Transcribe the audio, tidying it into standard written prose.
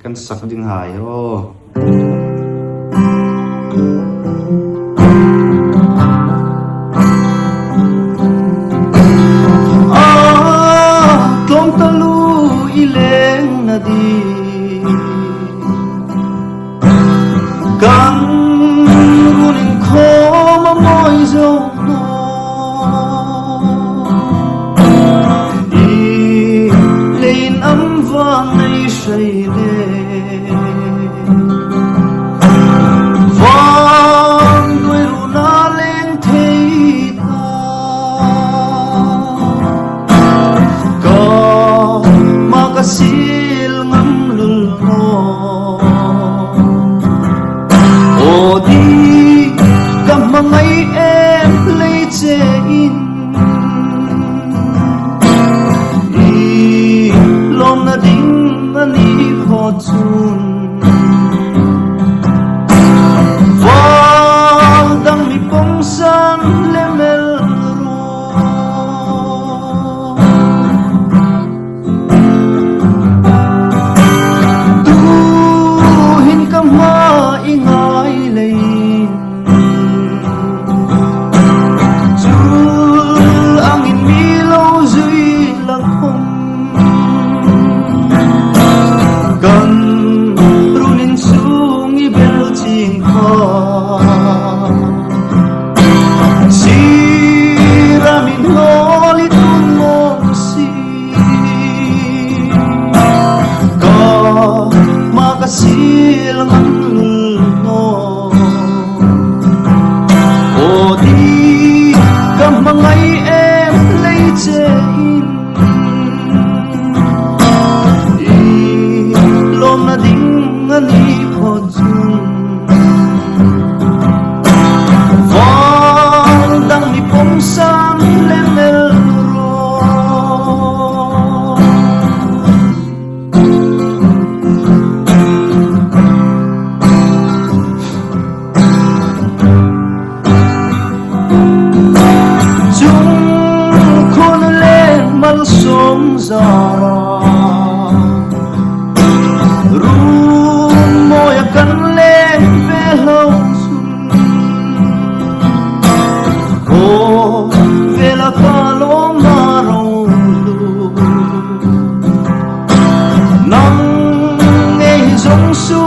kan sak ding hayo. Tlong talu ileng na di kang ruling ko mamoy zong no i lein am vang ay shay le vang đuôi ru na leng thei ta ka makasil ngam lul no o di kam mangai em lấy che in i lom na ding ani kho chun wal dang mi pong san le mel ro tu hin kam ha ingai lei kan runin sung i bel ching kho si ramin holi tun mong si ka makasil ngang no o di ka mangay em lay chein lom na ding ani kho chun wal dang mi pong san le mel ro chung khôn le mal som zara kan le ve lo sun ko ve la ka lo ma ro lu nang e jong su